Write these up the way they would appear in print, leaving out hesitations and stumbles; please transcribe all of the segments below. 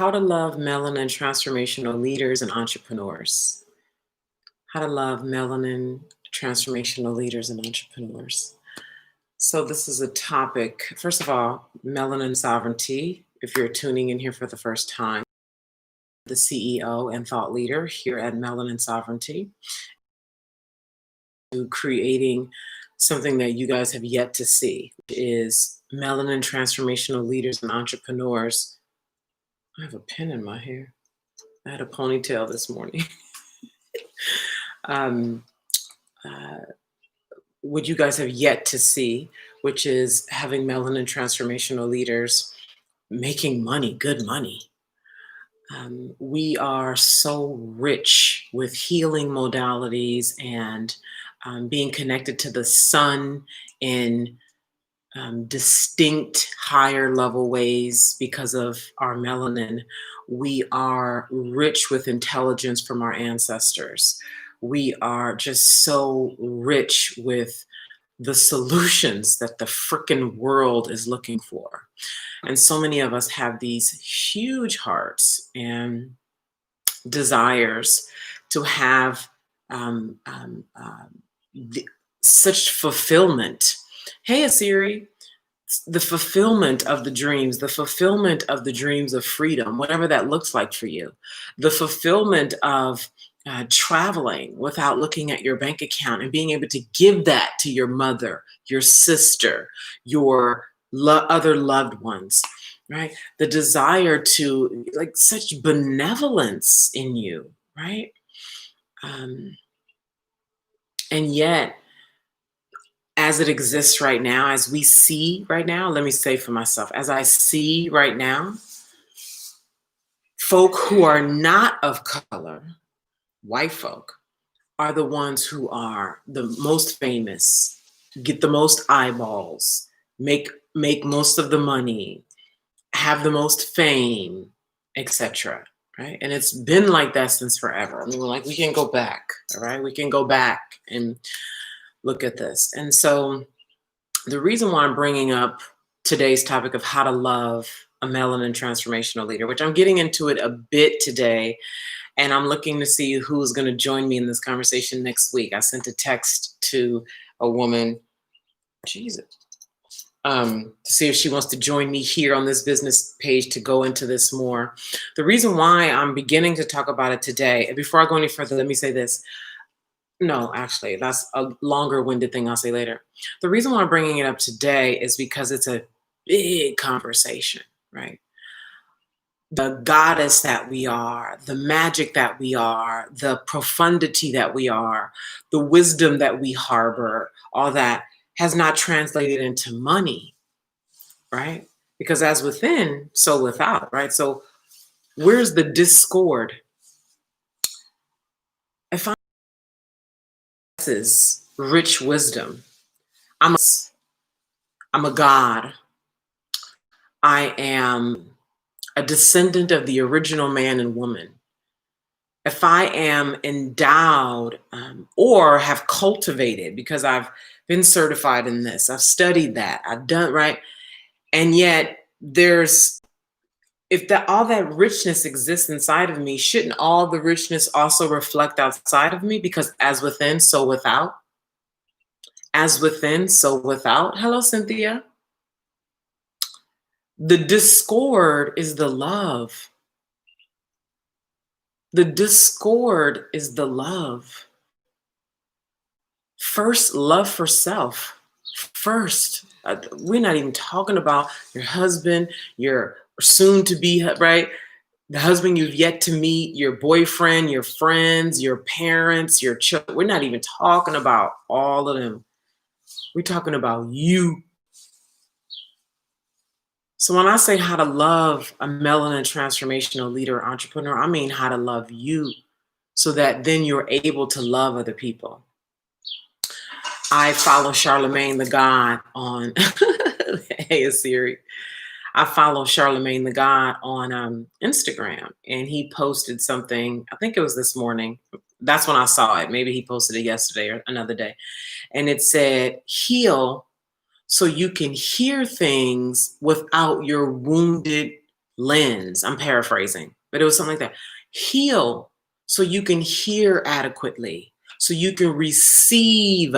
How to love melanin transformational leaders and entrepreneurs. How to love melanin transformational leaders and entrepreneurs. So, this is a topic, first of all, melanin sovereignty. If you're tuning in here for the first time, the CEO and thought leader here at Melanin Sovereignty, to creating something that you guys have yet to see, is melanin transformational leaders and entrepreneurs. I have a pin in my hair. I had a ponytail this morning. um, what you guys have yet to see, which is having melanin transformational leaders making money, good money. We are so rich with healing modalities and being connected to the sun in distinct higher level ways because of our melanin. We are rich with intelligence from our ancestors. We are just so rich with the solutions that the frickin' world is looking for. And so many of us have these huge hearts and desires to have such fulfillment. Hey, Asiri, the fulfillment of the dreams of freedom, whatever that looks like for you, the fulfillment of traveling without looking at your bank account and being able to give that to your mother, your sister, your other loved ones, right? The desire to, like, such benevolence in you, right? And yet, as it exists right now, as we see right now, let me say for myself, as I see right now, folk who are not of color, white folk, are the ones who are the most famous, get the most eyeballs, make most of the money, have the most fame, etc. Right? And it's been like that since forever. I mean, like, we can go back, all right? We can go back and look at this. And so the reason why I'm bringing up today's topic of how to love a melanin transformational leader, which I'm getting into it a bit today, and I'm looking to see who's going to join me in this conversation next week. I sent a text to a woman, Jesus, to see if she wants to join me here on this business page to go into this more. The reason why I'm beginning to talk about it today, and before I go any further, let me say this. No, actually, that's a longer-winded thing I'll say later. The reason why I'm bringing it up today is because it's a big conversation, right? The goddess that we are, the magic that we are, the profundity that we are, the wisdom that we harbor, all that has not translated into money, right? Because as within, so without, right? So where's the discord? If I is rich wisdom, I'm a god. I am a descendant of the original man and woman. If I am endowed or have cultivated, because I've been certified in this, I've studied that, I've done, right? And yet if all that richness exists inside of me, shouldn't all the richness also reflect outside of me? Because as within, so without. As within, so without. Hello, Cynthia. The discord is the love. The discord is the love. First, love for self. First, we're not even talking about your husband, your soon to be, right? The husband you've yet to meet, your boyfriend, your friends, your parents, your children. We're not even talking about all of them. We're talking about you. So when I say how to love a melanin transformational leader or entrepreneur, I mean how to love you so that then you're able to love other people. I follow Charlemagne the God on, hey, Asiri. I follow Charlemagne the God on Instagram, and he posted something, I think it was this morning. That's when I saw it. Maybe he posted it yesterday or another day. And it said, heal so you can hear things without your wounded lens. I'm paraphrasing, but it was something like that. Heal so you can hear adequately, so you can receive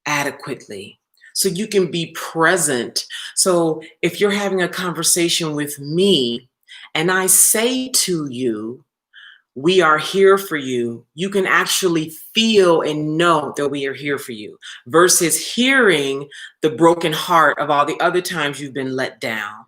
adequately, so you can be present. So if you're having a conversation with me and I say to you, we are here for you, you can actually feel and know that we are here for you, versus hearing the broken heart of all the other times you've been let down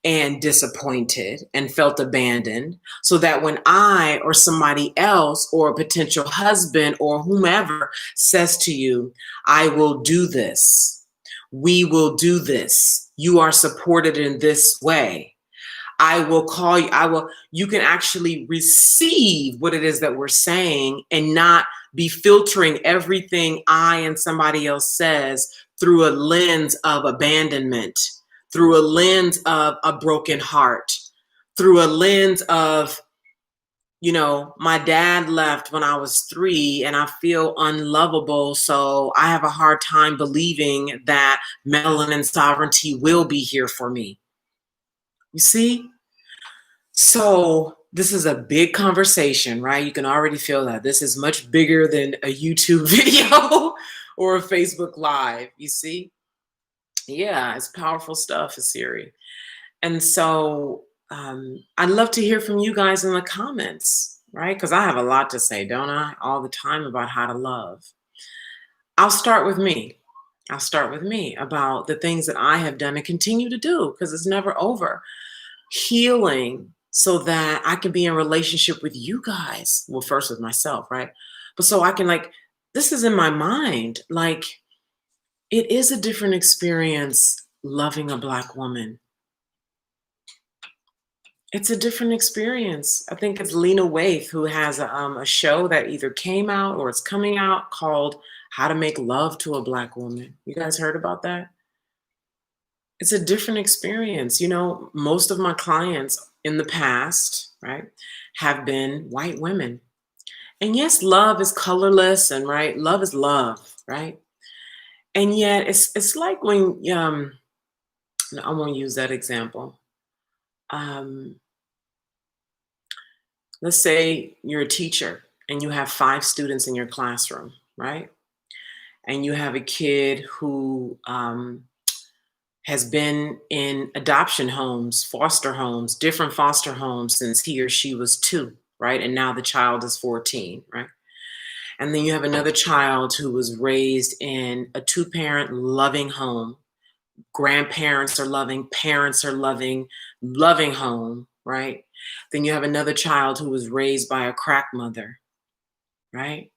and disappointed and felt abandoned, so that when I or somebody else or a potential husband or whomever says to you, I will do this, we will do this, you are supported in this way, I will call you, you can actually receive what it is that we're saying and not be filtering everything I and somebody else says through a lens of abandonment, through a lens of a broken heart, through a lens of, my dad left when I was 3 and I feel unlovable. So I have a hard time believing that melanin sovereignty will be here for me. You see? So this is a big conversation, right? You can already feel that this is much bigger than a YouTube video or a Facebook Live. You see? Yeah, it's powerful stuff, Siri. And so I'd love to hear from you guys in the comments, right? Because I have a lot to say, don't I? All the time about how to love. I'll start with me. I'll start with me about the things that I have done and continue to do, because it's never over. Healing so that I can be in relationship with you guys. Well, first with myself, right? But so I can, this is in my mind, it is a different experience loving a Black woman. It's a different experience. I think it's Lena Waithe who has a show that either came out or it's coming out called How to Make Love to a Black Woman. You guys heard about that? It's a different experience. Most of my clients in the past, right, have been white women. And yes, love is colorless, and right, love is love, right? And yet it's like when I won't use that example. Let's say you're a teacher and you have 5 students in your classroom, right? And you have a kid who has been in adoption homes, foster homes, different foster homes since he or she was 2, right? And now the child is 14, right? And then you have another child who was raised in a 2-parent loving home. Grandparents are loving, parents are loving home, right? Then you have another child who was raised by a crack mother, right?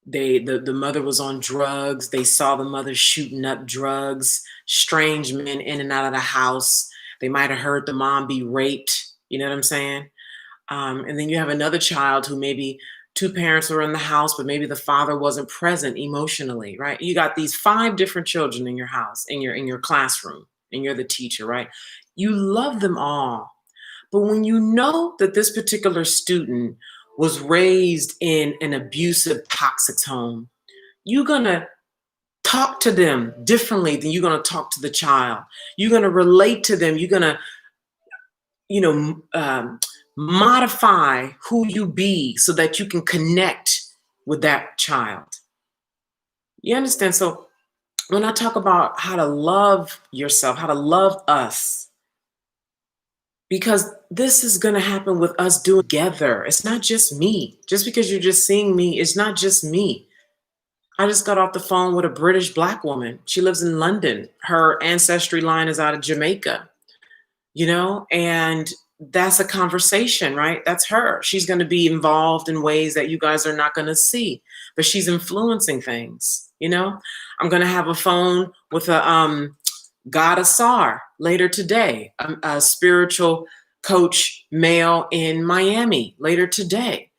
The mother was on drugs. They saw the mother shooting up drugs, strange men in and out of the house. They might have heard the mom be raped. You know what I'm saying? And then you have another child who maybe 2 parents were in the house, but maybe the father wasn't present emotionally, right? You got these 5 different children in your house, in your classroom, and you're the teacher, right? You love them all. But when you know that this particular student was raised in an abusive, toxic home, you're going to talk to them differently than you're going to talk to the child. You're going to relate to them. You're going to, modify who you be so that you can connect with that child. You understand? So when I talk about how to love yourself, how to love us, because this is going to happen with us doing together. It's not just me. Just because you're just seeing me, it's not just me. I just got off the phone with a British Black woman. She lives in London. Her ancestry line is out of Jamaica, and that's a conversation, right? That's her. She's going to be involved in ways that you guys are not going to see, but she's influencing things, I'm going to have a phone with a God Asar later today, a spiritual coach male in Miami later today.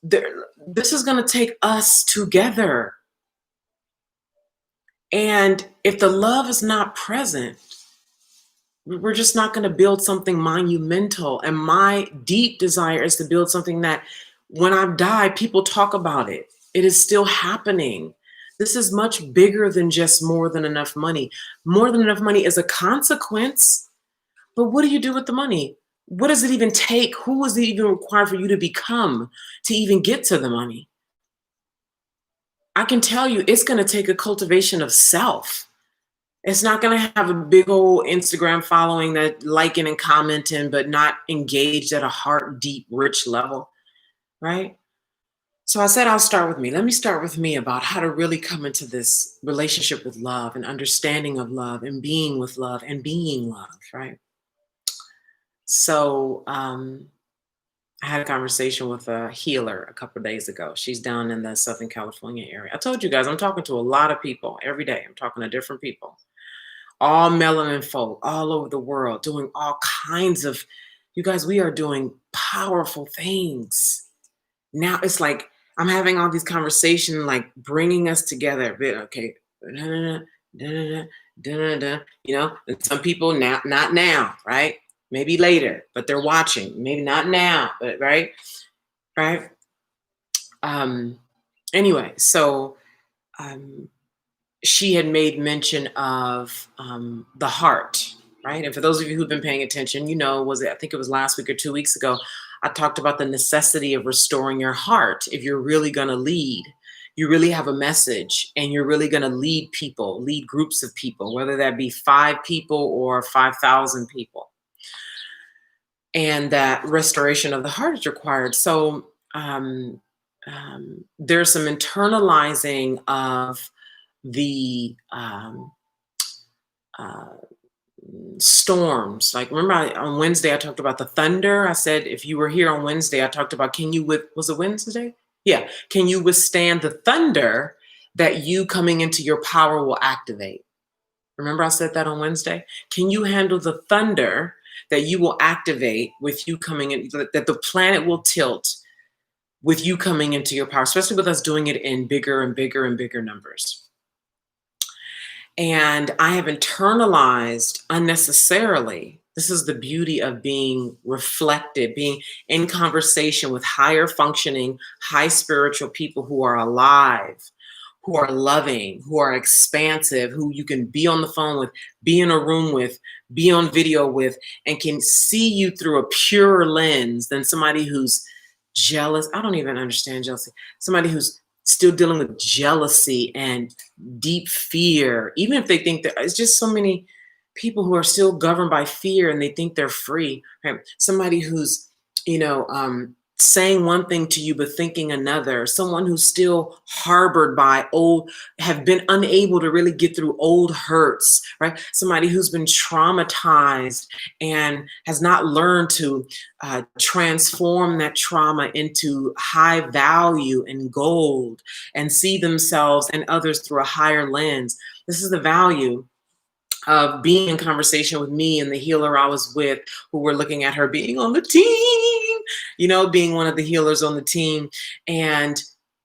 This is going to take us together. And if the love is not present, we're just not going to build something monumental. And my deep desire is to build something that when I die, people talk about it. It is still happening. This is much bigger than just more than enough money. More than enough money is a consequence, But what do you do with the money? What does it even take? Who is it even required for you to become to even get to the money? I can tell you it's going to take a cultivation of self. It's not going to have a big old Instagram following that liking and commenting, but not engaged at a heart deep, rich level, right? So I said, I'll start with me. Let me start with me about how to really come into this relationship with love and understanding of love and being with love and being love, right? So I had a conversation with a healer a couple of days ago. She's down in the Southern California area. I told you guys, I'm talking to a lot of people every day. I'm talking to different people, all melanin folk, all over the world, doing all kinds of, you guys, we are doing powerful things. Now it's like I'm having all these conversations, like bringing us together. Okay, da, da, da, da, you know, and some people now, not now, right? Maybe later, but they're watching. Maybe not now, but right. Um, anyway, so um, she had made mention of the heart, right? And for those of you who've been paying attention, you know, I think it was last week or 2 weeks ago, I talked about the necessity of restoring your heart. If you're really going to lead, you really have a message and you're really going to lead people, lead groups of people, whether that be 5 people or 5,000 people. And that restoration of the heart is required. So there's some internalizing of the uh, storms. Like, remember on Wednesday, I talked about the thunder. I said, if you were here on Wednesday, I talked about, was it Wednesday? Yeah. Can you withstand the thunder that you coming into your power will activate? Remember I said that on Wednesday? Can you handle the thunder that you will activate with you coming in, that the planet will tilt with you coming into your power, especially with us doing it in bigger and bigger and bigger numbers? And I have internalized unnecessarily. This is the beauty of being reflected, being in conversation with higher functioning, high spiritual people who are alive, who are loving, who are expansive, who you can be on the phone with, be in a room with, be on video with, and can see you through a purer lens than somebody who's jealous. I don't even understand jealousy. Somebody who's still dealing with jealousy and deep fear, even if they think that it's just so many people who are still governed by fear and they think they're free, right? Somebody who's, saying one thing to you but thinking another, someone who's still harbored by have been unable to really get through old hurts, right? Somebody who's been traumatized and has not learned to transform that trauma into high value and gold and see themselves and others through a higher lens. This is the value of being in conversation with me and the healer I was with, who were looking at her being on the team, being one of the healers on the team. And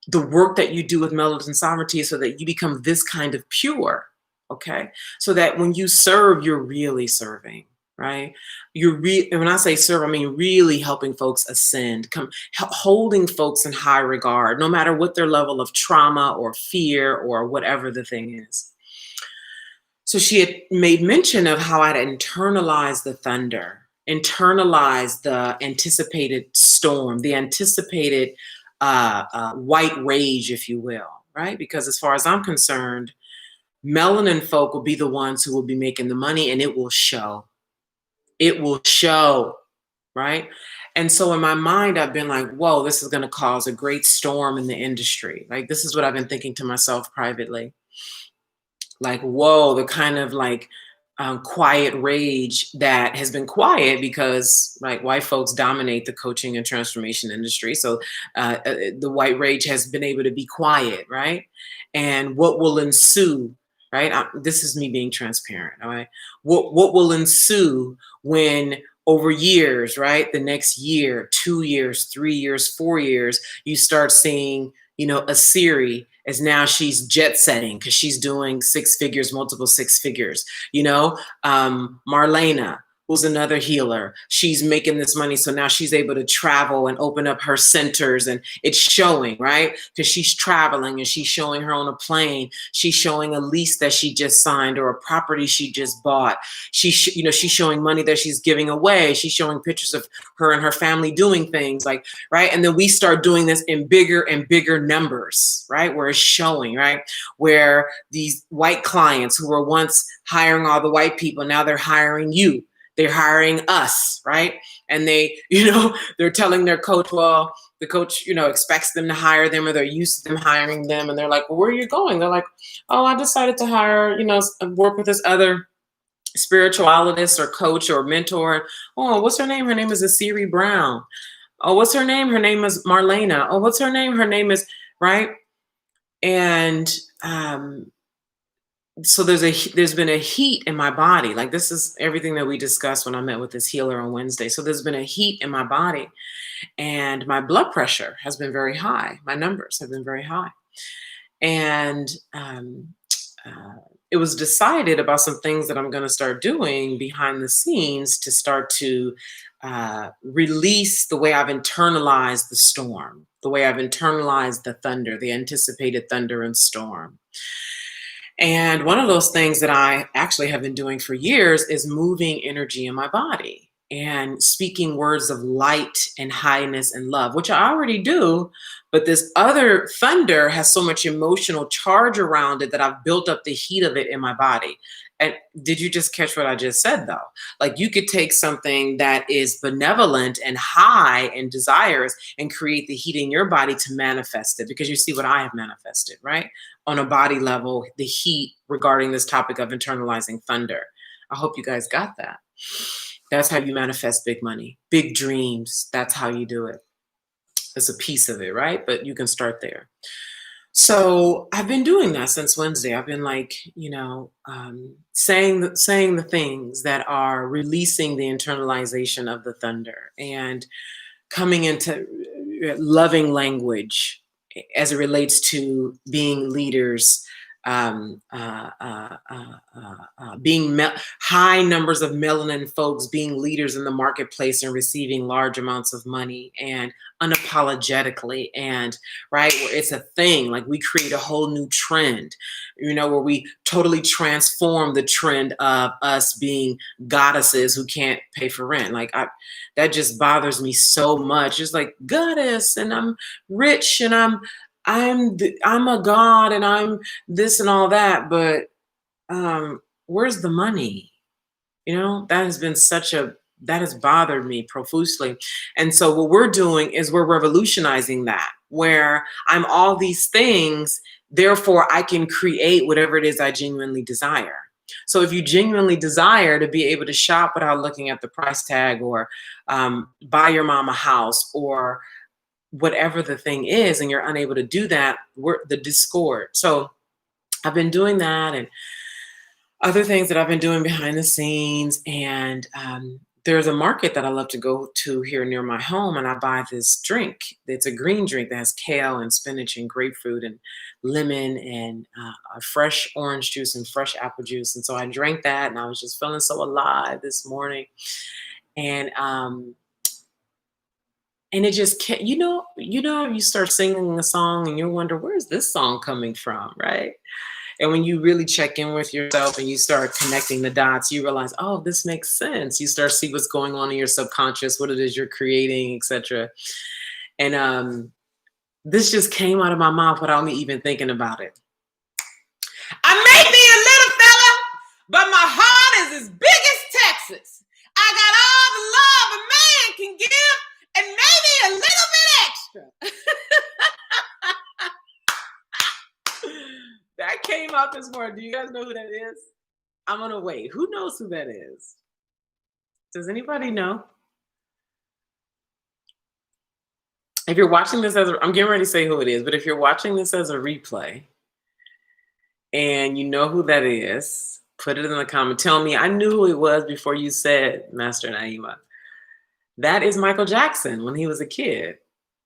the work that you do with Melanin Sovereignty so that you become this kind of pure, okay? So that when you serve, you're really serving, right? And when I say serve, I mean really helping folks ascend, holding folks in high regard, no matter what their level of trauma or fear or whatever the thing is. So she had made mention of how I'd internalized the thunder, internalized the anticipated storm, the anticipated white rage, if you will, right? Because as far as I'm concerned, melanin folk will be the ones who will be making the money, and it will show. It will show, right? And so in my mind, I've been like, whoa, this is going to cause a great storm in the industry. Like, this is what I've been thinking to myself privately. Like, whoa, the kind of like quiet rage that has been quiet because white folks dominate the coaching and transformation industry. So the white rage has been able to be quiet, right? And what will ensue, right? This is me being transparent, all right? What will ensue when over years, right? The next year, 2 years, 3 years, 4 years, you start seeing, a Siri as now she's jet setting because she's doing 6 figures, multiple 6 figures, Marlena who's another healer. She's making this money. So now she's able to travel and open up her centers, and it's showing, right? Because she's traveling and she's showing her on a plane. She's showing a lease that she just signed or a property she just bought. She's showing money that she's giving away. She's showing pictures of her and her family doing things like, right? And then we start doing this in bigger and bigger numbers, right? Where it's showing, right? Where these white clients who were once hiring all the white people, now they're hiring you. They're hiring us, right? And they, they're telling their coach, well, the coach, expects them to hire them, or they're used to them hiring them. And they're like, well, where are you going? They're like, oh, I decided to hire, work with this other spiritualist or coach or mentor. Oh, what's her name? Her name is Asiri Brown. Oh, what's her name? Her name is Marlena. Oh, what's her name? Her name is, right? And, so there's been a heat in my body. Like, this is everything that we discussed when I met with this healer on Wednesday. So there's been a heat in my body, and my blood pressure has been very high. My numbers have been very high. And it was decided about some things that I'm going to start doing behind the scenes to start to release the way I've internalized the storm, the way I've internalized the thunder, the anticipated thunder and storm. And one of those things that I actually have been doing for years is moving energy in my body and speaking words of light and highness and love, which I already do. But this other thunder has so much emotional charge around it that I've built up the heat of it in my body. And did you just catch what I just said, though? Like, you could take something that is benevolent and high and desires and create the heat in your body to manifest it, because you see what I have manifested, right? On a body level, the heat regarding this topic of internalizing thunder. I hope you guys got that. That's how you manifest big money, big dreams. That's how you do it. It's a piece of it, right? But you can start there. So I've been doing that since Wednesday. I've been like, saying the things that are releasing the internalization of the thunder and coming into loving language as it relates to being leaders, being high numbers of melanin folks being leaders in the marketplace and receiving large amounts of money and unapologetically, and right, where it's a thing. Like, we create a whole new trend, where we totally transform the trend of us being goddesses who can't pay for rent. Like, that just bothers me so much. It's like, goddess, and I'm rich, and I'm a god, and I'm this and all that, but where's the money? That has bothered me profusely. And so what we're doing is we're revolutionizing that, where I'm all these things, therefore I can create whatever it is I genuinely desire. So if you genuinely desire to be able to shop without looking at the price tag, or buy your mom a house, or whatever the thing is, and you're unable to do that, we're the discord. So I've been doing that, and other things that I've been doing behind the scenes. And there's a market that I love to go to here near my home, and I buy this drink. It's a green drink that has kale and spinach and grapefruit and lemon and a fresh orange juice and fresh apple juice. And so I drank that, and I was just feeling so alive this morning. And it just can't, you start singing a song and you wonder, where's this song coming from, right? And when you really check in with yourself and you start connecting the dots, you realize, oh, this makes sense. You start to see what's going on in your subconscious, what it is you're creating, etc. And this just came out of my mouth without me even thinking about it. I may be a little fella, but my heart is as big as Texas. I got all the love a man can give, and maybe a little bit extra. That came out this morning. Do you guys know who that is? I'm gonna wait. Who knows who that is? Does anybody know? If you're watching this I'm getting ready to say who it is, but if you're watching this as a replay and you know who that is, put it in the comment. Tell me, I knew who it was before you said Master Naima. That is Michael Jackson when he was a kid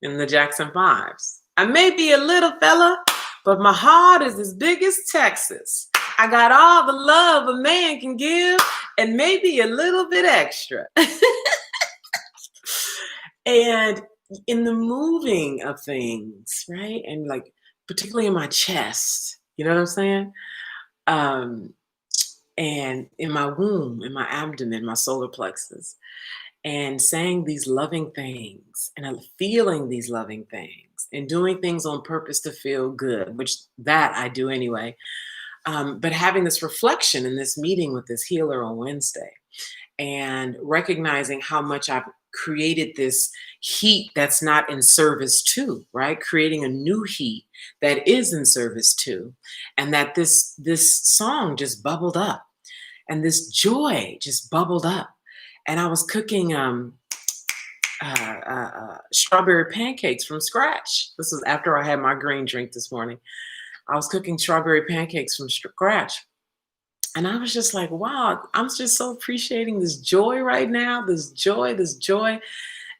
in the Jackson 5s. I may be a little fella, but my heart is as big as Texas. I got all the love a man can give and maybe a little bit extra. And in the moving of things, right? And like, particularly in my chest, you know what I'm saying? Um, and in my womb, in my abdomen, my solar plexus, and saying these loving things and feeling these loving things and doing things on purpose to feel good, which that I do anyway. But having this reflection in this meeting with this healer on Wednesday and recognizing how much I've created this heat that's not in service to, right? Creating a new heat that is in service to, and that this song just bubbled up and this joy just bubbled up. And I was cooking strawberry pancakes from scratch. This was after I had my green drink this morning. I was cooking strawberry pancakes from scratch. And I was just like, wow, I'm just so appreciating this joy right now, this joy, this joy.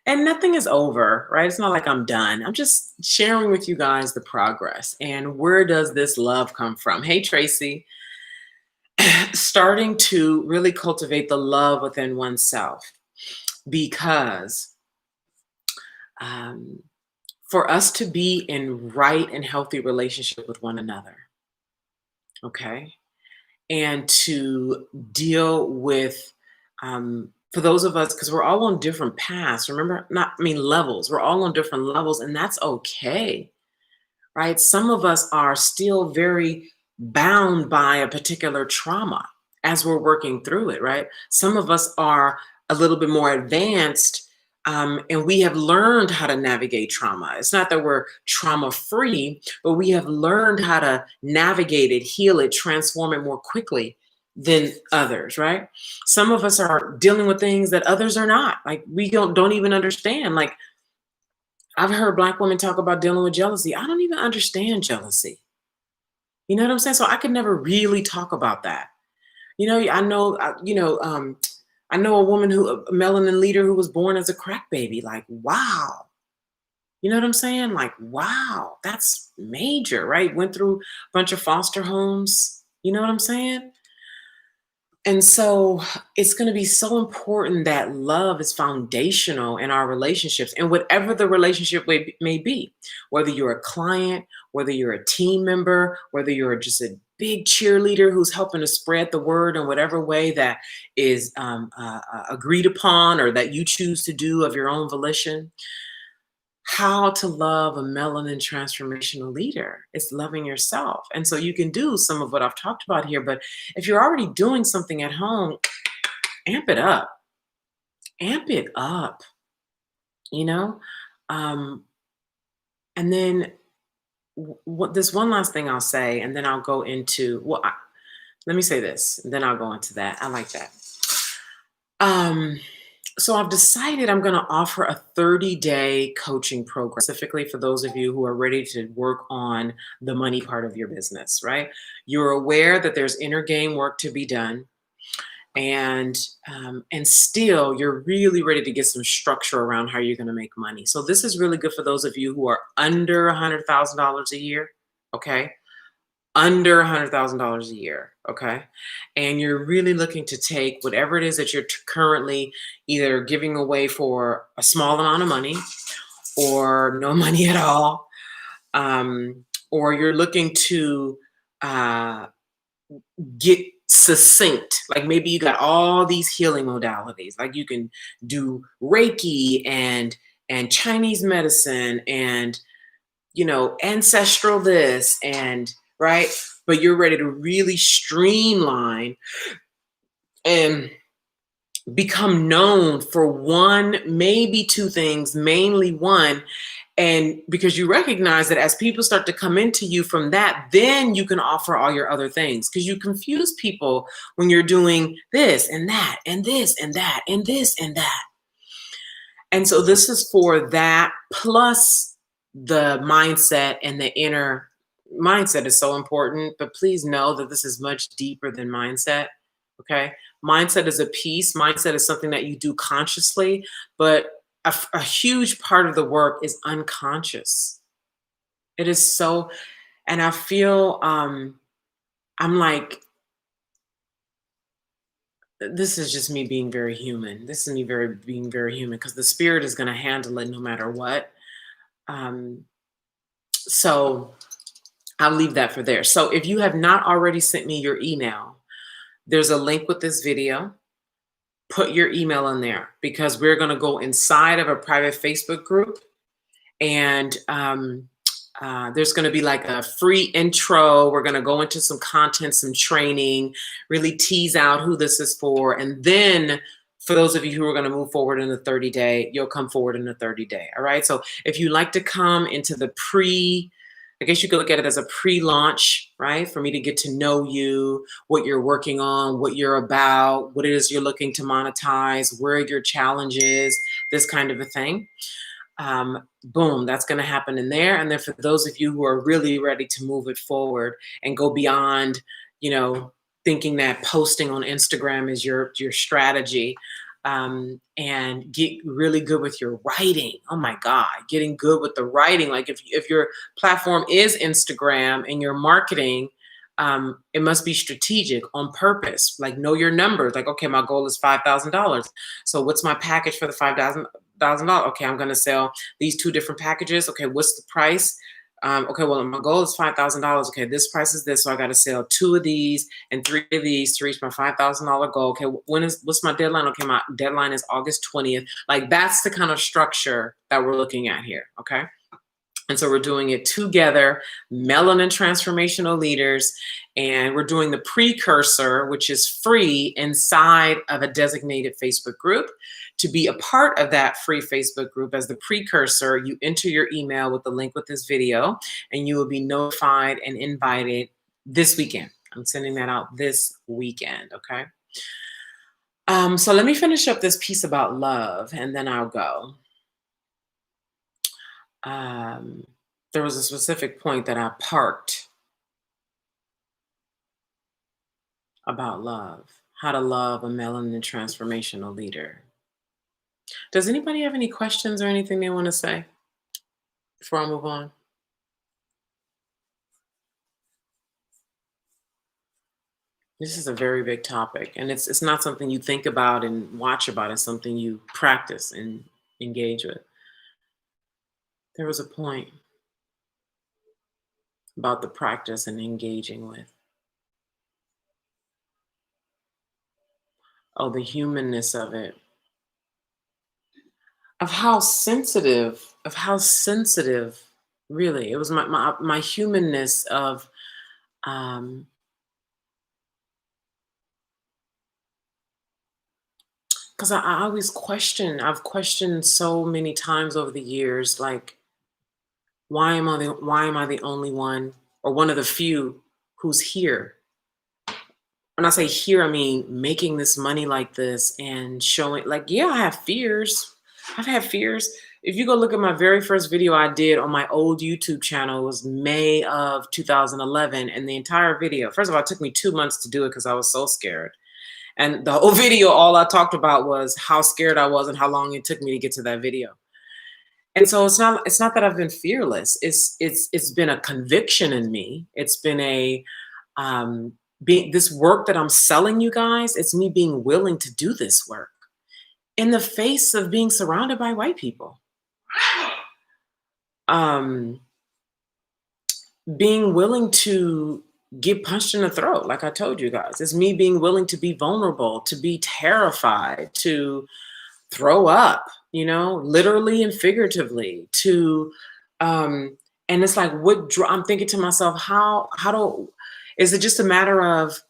And nothing is over, right? It's not like I'm done. I'm just sharing with you guys the progress. And where does this love come from? Hey, Tracy. Starting to really cultivate the love within oneself, because for us to be in right and healthy relationship with one another, okay, and to deal with, for those of us, because we're all on different paths, remember, levels, we're all on different levels, and that's okay, right? Some of us are still very bound by a particular trauma as we're working through it, right? Some of us are a little bit more advanced, and we have learned how to navigate trauma. It's not that we're trauma free, but we have learned how to navigate it, heal it, transform it more quickly than others, right? Some of us are dealing with things that others are not. Like, we don't even understand. Like, I've heard Black women talk about dealing with jealousy. I don't even understand jealousy. You know what I'm saying? So I could never really talk about that. You know, I know a woman a melanin leader who was born as a crack baby. Like, wow. You know what I'm saying? Like, wow, that's major, right? Went through a bunch of foster homes. You know what I'm saying? And so it's going to be so important that love is foundational in our relationships, and whatever the relationship may be, whether you're a client, whether you're a team member, whether you're just a big cheerleader who's helping to spread the word in whatever way that is agreed upon or that you choose to do of your own volition. How to love a melanin transformational leader is loving yourself. And so you can do some of what I've talked about here, but if you're already doing something at home, amp it up. Amp it up, you know? And then what this one last thing I'll say, and then I'll go into, let me say this, and then I'll go into that. I like that. So I've decided I'm going to offer a 30-day coaching program specifically for those of you who are ready to work on the money part of your business, right? You're aware that there's inner game work to be done, and still you're really ready to get some structure around how you're going to make money. So this is really good for those of you who are under $100,000 a year, okay? Under $100,000 a year, okay? And you're really looking to take whatever it is that you're currently either giving away for a small amount of money or no money at all, or you're looking to get succinct. Like, maybe you got all these healing modalities. Like, you can do Reiki and Chinese medicine and, you know, ancestral this and, right? But you're ready to really streamline and become known for one, maybe two things, mainly one. And because you recognize that as people start to come into you from that, then you can offer all your other things, because you confuse people when you're doing this and that and this and that and this and that. And so this is for that, plus the mindset, and the inner mindset is so important, but please know that this is much deeper than mindset. Okay. Mindset is a piece. Mindset is something that you do consciously, but a huge part of the work is unconscious. It is so, and I feel, I'm like, this is just me being very human. This is me being very human, because the spirit is going to handle it no matter what. Um, so I'll leave that for there. So if you have not already sent me your email, there's a link with this video. Put your email in there, because we're going to go inside of a private Facebook group, and there's going to be like a free intro. We're going to go into some content, some training, really tease out who this is for. And then for those of you who are going to move forward in the 30-day, you'll come forward in the 30-day. All right. So if you like to come into the I guess you could look at it as a pre-launch, right? For me to get to know you, what you're working on, what you're about, what it is you're looking to monetize, where are your challenges, this kind of a thing. Boom, that's going to happen in there. And then for those of you who are really ready to move it forward and go beyond, you know, thinking that posting on Instagram is your strategy, and get really good with your writing. Oh my God, getting good with the writing. Like if your platform is Instagram and your marketing, it must be strategic, on purpose. Like, know your numbers. Like, okay, my goal is $5,000. So what's my package for the $5,000? Okay, I'm going to sell these 2 different packages. Okay, what's the price? Okay, well, my goal is $5,000. Okay, this price is this, so I got to sell 2 of these and 3 of these to reach my $5,000 goal. Okay, what's my deadline? Okay, my deadline is August 20th. Like, that's the kind of structure that we're looking at here. Okay. And so we're doing it together, Melanin Transformational Leaders, and we're doing the precursor, which is free, inside of a designated Facebook group. To be a part of that free Facebook group as the precursor, you enter your email with the link with this video, and you will be notified and invited this weekend. I'm sending that out this weekend, okay? So let me finish up this piece about love, and then I'll go. There was a specific point that I parked about love, how to love a melanin transformational leader. Does anybody have any questions or anything they want to say before I move on? This is a very big topic, and it's not something you think about and watch about. It's something you practice and engage with. There was a point about the practice and engaging with. Oh, the humanness of it, of how sensitive, really. It was my humanness of, um, because I always I've questioned so many times over the years, like, why am I the only one, or one of the few, who's here? When I say here, I mean making this money like this and showing, like, yeah, I have fears. I've had fears. If you go look at my very first video I did on my old YouTube channel, it was May of 2011. And the entire video, first of all, it took me 2 months to do it because I was so scared. And the whole video, all I talked about was how scared I was and how long it took me to get to that video. And so it's not that I've been fearless. It's been a conviction in me. It's been a, um, being this work that I'm selling you guys. It's me being willing to do this work in the face of being surrounded by white people. Um, being willing to get punched in the throat, like I told you guys. It's me being willing to be vulnerable, to be terrified, to throw up, literally and figuratively, to, and it's like, I'm thinking to myself, is it just a matter of,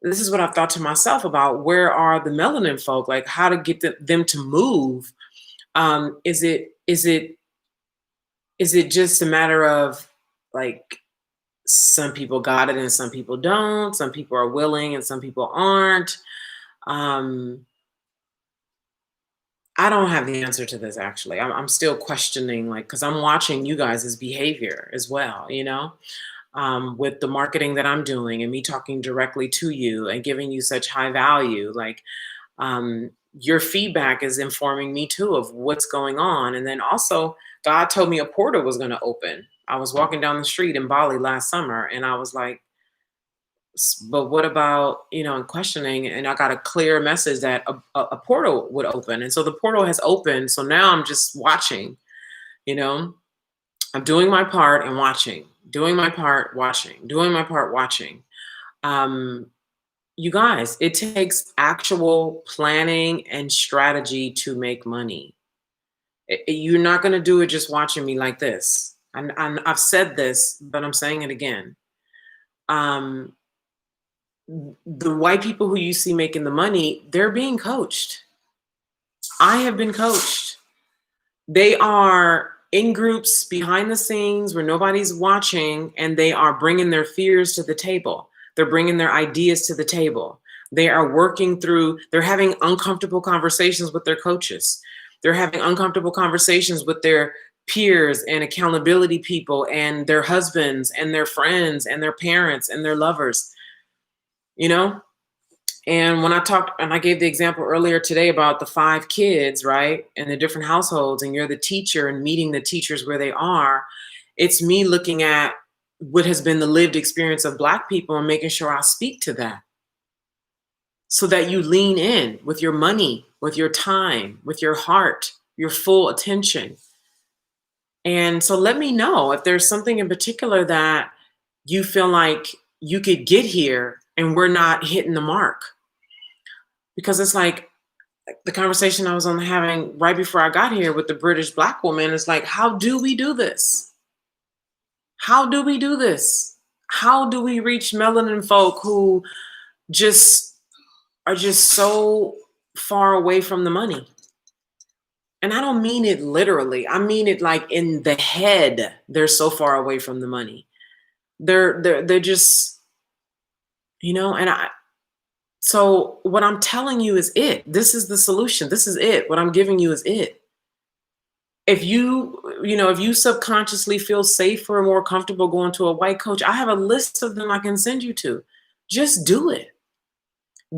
this is what I've thought to myself about, where are the melanin folk, like how to get them to move. Is it just a matter of, like, some people got it and some people don't, some people are willing and some people aren't? I don't have the answer to this, actually. I'm still questioning, like, because I'm watching you guys' behavior as well, with the marketing that I'm doing and me talking directly to you and giving you such high value. Like, your feedback is informing me too of what's going on. And then also, God told me a portal was going to open. I was walking down the street in Bali last summer, and I was like, But what about, in questioning, and I got a clear message that a portal would open. And so the portal has opened. So now I'm just watching, you know, I'm doing my part and watching, doing my part, watching, doing my part, watching. Um, you guys, it takes actual planning and strategy to make money. You're not going to do it just watching me like this. I've said this, but I'm saying it again. Um, the white people who you see making the money, they're being coached. I have been coached. They are in groups behind the scenes where nobody's watching, and they are bringing their fears to the table. They're bringing their ideas to the table. They are working through, they're having uncomfortable conversations with their coaches. They're having uncomfortable conversations with their peers and accountability people and their husbands and their friends and their parents and their lovers, you know? And when I talked, and I gave the example earlier today about the 5 kids, right? And the different households, and you're the teacher and meeting the teachers where they are, it's me looking at what has been the lived experience of Black people and making sure I speak to that so that you lean in with your money, with your time, with your heart, your full attention. And so let me know if there's something in particular that you feel like you could get here and we're not hitting the mark. Because it's like the conversation I was on having right before I got here with the British Black woman is like, how do we do this? How do we do this? How do we reach melanin folk who just are just so far away from the money? And I don't mean it literally. I mean it like in the head. They're so far away from the money. They're just, so what I'm telling you is it. This is the solution. This is it. What I'm giving you is it. If you subconsciously feel safer or more comfortable going to a white coach, I have a list of them I can send you to. Just do it.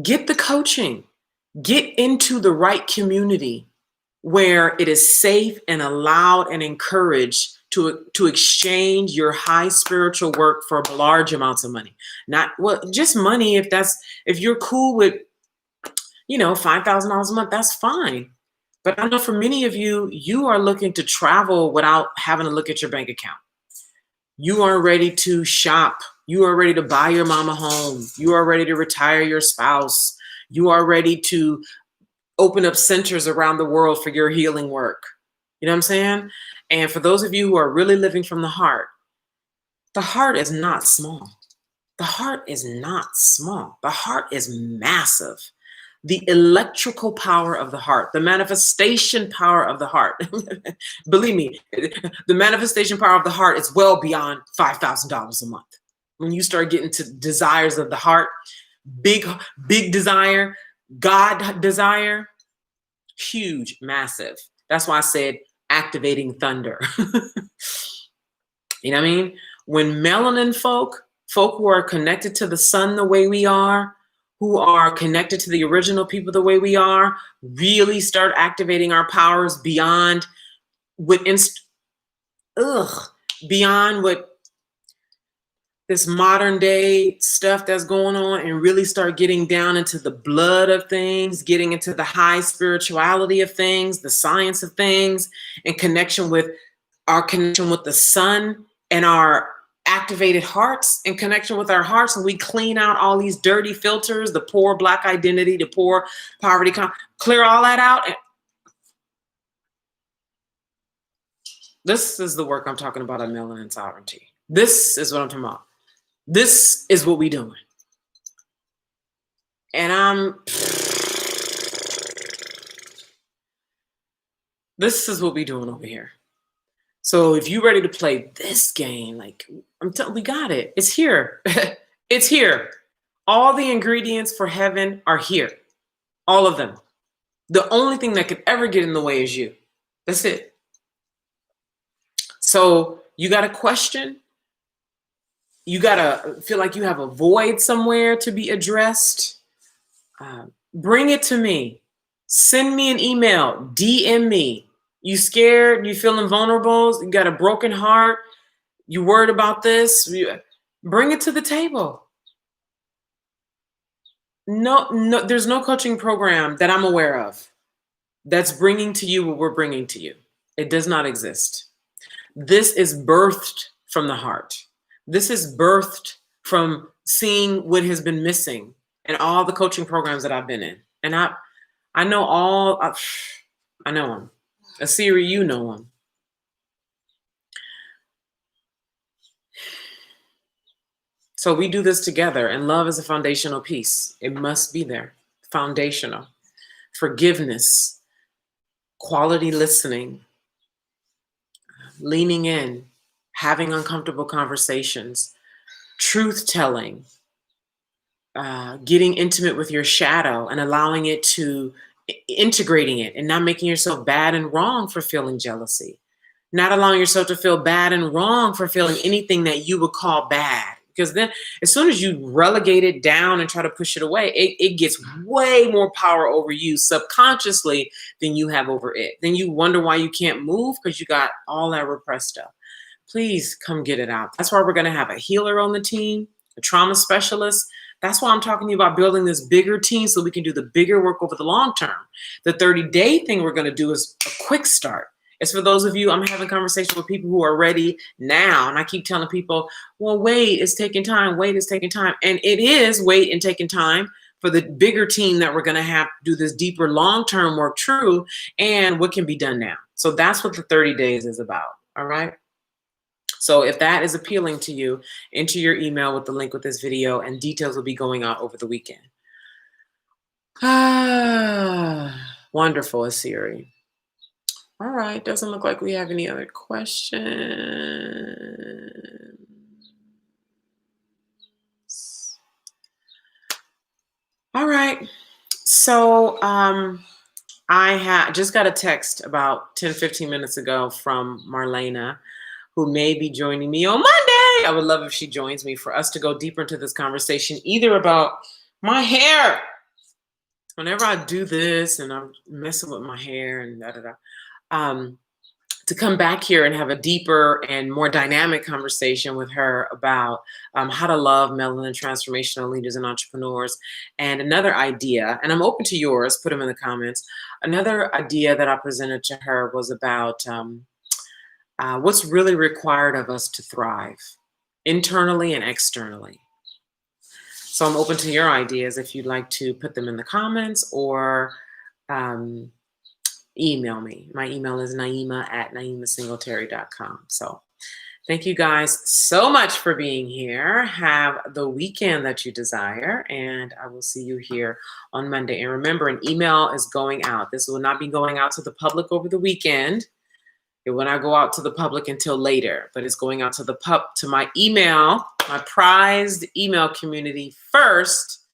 Get the coaching. Get into the right community where it is safe and allowed and encouraged to exchange your high spiritual work for large amounts of money. Not just money. If you're cool with, $5,000 a month, that's fine. But I know for many of you, you are looking to travel without having to look at your bank account. You are ready to shop. You are ready to buy your mama home. You are ready to retire your spouse. You are ready to open up centers around the world for your healing work. You know what I'm saying? And for those of you who are really living from the heart is not small. The heart is not small. The heart is massive. The electrical power of the heart, the manifestation power of the heart. Believe me, the manifestation power of the heart is well beyond $5,000 a month. When you start getting to desires of the heart, big desire, God desire, huge, massive. That's why I said activating thunder. You know what I mean? When melanin folk who are connected to the sun the way we are, who are connected to the original people the way we are, really start activating our powers beyond beyond what this modern day stuff that's going on, and really start getting down into the blood of things, getting into the high spirituality of things, the science of things, and connection with the sun and our activated hearts, in connection with our hearts, and we clean out all these dirty filters, the poor Black identity, the poor poverty, clear all that out. This is the work I'm talking about on melanin sovereignty. This is what I'm talking about. This is what we doing. And this is what we doing over here. So if you're ready to play this game, like we got it. It's here. It's here. All the ingredients for heaven are here. All of them. The only thing that could ever get in the way is you. That's it. So you got a question. You got to feel like you have a void somewhere to be addressed. Bring it to me. Send me an email. DM me. You scared? You feeling vulnerable? You got a broken heart? You worried about this? Bring it to the table. No, there's no coaching program that I'm aware of that's bringing to you what we're bringing to you. It does not exist. This is birthed from the heart. This is birthed from seeing what has been missing in all the coaching programs that I've been in. And I know I know them. Asiri, you know them. So we do this together, and love is a foundational piece. It must be there. Foundational. Forgiveness, quality listening, leaning in, having uncomfortable conversations, truth telling, getting intimate with your shadow and allowing it to integrating it and not making yourself bad and wrong for feeling jealousy, not allowing yourself to feel bad and wrong for feeling anything that you would call bad. Because then as soon as you relegate it down and try to push it away, it gets way more power over you subconsciously than you have over it. Then you wonder why you can't move because you got all that repressed stuff. Please come get it out. That's why we're going to have a healer on the team, a trauma specialist. That's why I'm talking to you about building this bigger team so we can do the bigger work over the long term. The 30-day thing we're going to do is a quick start. It's for those of you, I'm having conversations with people who are ready now. And I keep telling people, well, wait, it's taking time. Wait, it's taking time. And it is wait and taking time for the bigger team that we're going to have to do this deeper long-term work true and what can be done now. So that's what the 30 days is about. All right. So if that is appealing to you, enter your email with the link with this video and details will be going out over the weekend. Wonderful, Asiri. All right, doesn't look like we have any other questions. All right, so I just got a text about 10-15 minutes ago from Marlena, who may be joining me on Monday. I would love if she joins me for us to go deeper into this conversation, either about my hair. Whenever I do this and I'm messing with my hair and to come back here and have a deeper and more dynamic conversation with her about how to love melanin transformational leaders and entrepreneurs. And another idea, and I'm open to yours, put them in the comments. Another idea that I presented to her was about what's really required of us to thrive internally and externally. So I'm open to your ideas if you'd like to put them in the comments or email me. My email is naima@naimasingletary.com. So thank you guys so much for being here. Have the weekend that you desire, and I will see you here on Monday. And remember, an email is going out. This will not be going out to the public over the weekend. It will not go out to the public until later, but it's going out to to my email, my prized email community first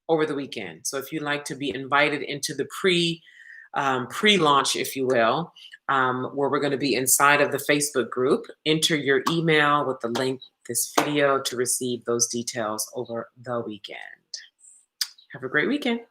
over the weekend. So if you'd like to be invited into the pre-launch, if you will, where we're going to be inside of the Facebook group, enter your email with the link this video to receive those details over the weekend. Have a great weekend.